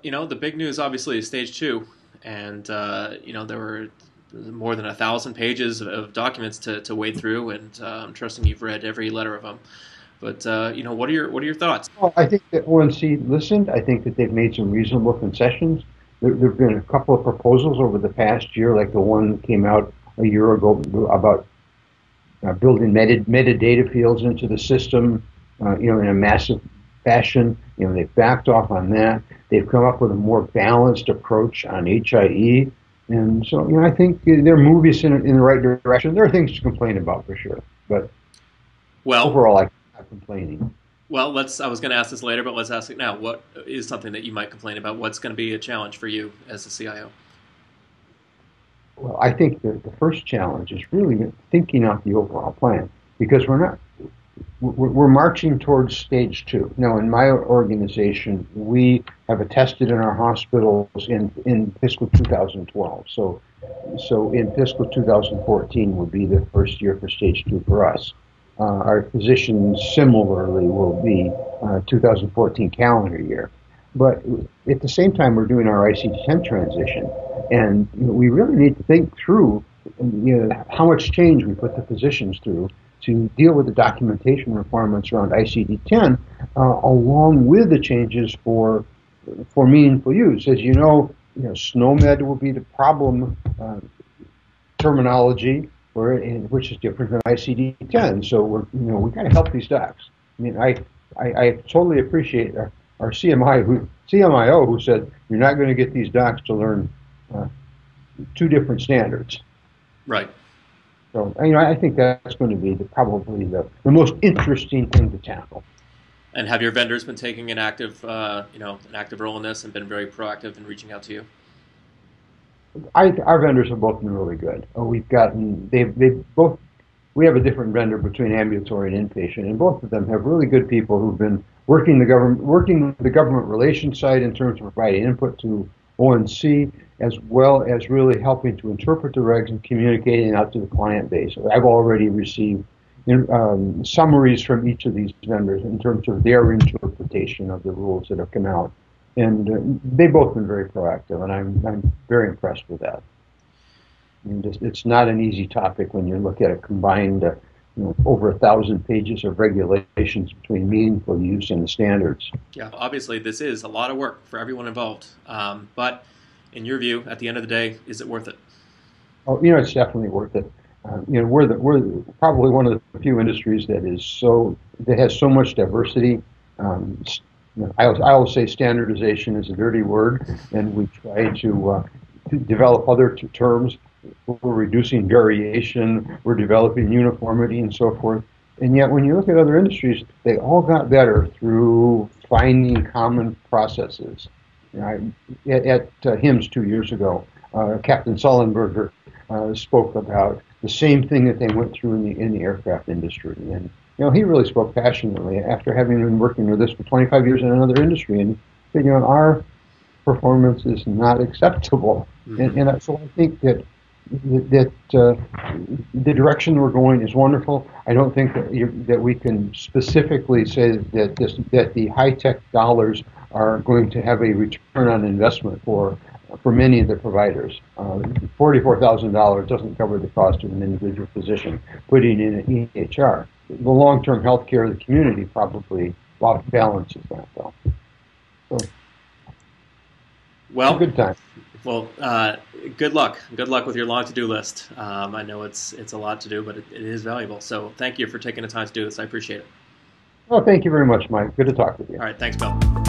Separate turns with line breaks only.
the big news obviously is stage two, and there were more than 1,000 pages of documents to wade through, and I'm trusting you've read every letter of them. But what are your thoughts?
Well, I think that ONC listened. I think that they've made some reasonable concessions. There have been a couple of proposals over the past year, like the one that came out a year ago about building metadata fields into the system, in a massive fashion. They've backed off on that. They've come up with a more balanced approach on HIE. And so, I think they're movies in the right direction. There are things to complain about for sure, but
Well,
overall, I'm not complaining.
well, let's. I was going to ask this later, but let's ask it now. What is something that you might complain about? What's going to be a challenge for you as a CIO?
Well, I think the first challenge is really thinking out the overall plan because we're marching towards stage two. Now, in my organization, we have attested in our hospitals in fiscal 2012. So in fiscal 2014 would be the first year for stage two for us. Our physicians similarly will be 2014 calendar year. But at the same time, we're doing our ICD-10 transition, and we really need to think through how much change we put the physicians through to deal with the documentation requirements around ICD-10, along with the changes for meaningful use. As SNOMED will be the problem terminology, which is different than ICD-10. So we got to help these docs. I totally appreciate our CMIO who said you're not going to get these docs to learn two different standards.
Right.
So I think that's going to be probably the most interesting thing to tackle.
And have your vendors been taking an active role in this and been very proactive in reaching out to you?
Our vendors have both been really good. They've both. We have a different vendor between ambulatory and inpatient, and both of them have really good people who've been working the government relations side in terms of providing input to ONC, as well as really helping to interpret the regs and communicating out to the client base. I've already received summaries from each of these vendors in terms of their interpretation of the rules that have come out. And they've both been very proactive, and I'm very impressed with that. It's not an easy topic when you look at a combined, over 1,000 pages of regulations between meaningful use and the standards.
Yeah, obviously this is a lot of work for everyone involved. But in your view, at the end of the day, is it worth it?
Oh, it's definitely worth it. We're probably one of the few industries that has so much diversity. I always say standardization is a dirty word, and we try to develop other terms. We're reducing variation, we're developing uniformity, and so forth. And yet, when you look at other industries, they all got better through finding common processes. At HIMSS 2 years ago, Captain Sullenberger spoke about the same thing that they went through in the aircraft industry, and he really spoke passionately after having been working with this for 25 years in another industry, and said, our performance is not acceptable.
Mm-hmm.
And so I think that the direction we're going is wonderful. I don't think that we can specifically say that the high-tech dollars are going to have a return on investment for many of the providers. $44,000 doesn't cover the cost of an individual physician putting in an EHR. The long-term health care of the community probably balances that, though. So,
well,
it's a good time.
Well, good luck. Good luck with your long to-do list. I know it's a lot to do, but it is valuable. So thank you for taking the time to do this. I appreciate it.
Well, thank you very much, Mike. Good to talk with you.
All right. Thanks, Bill.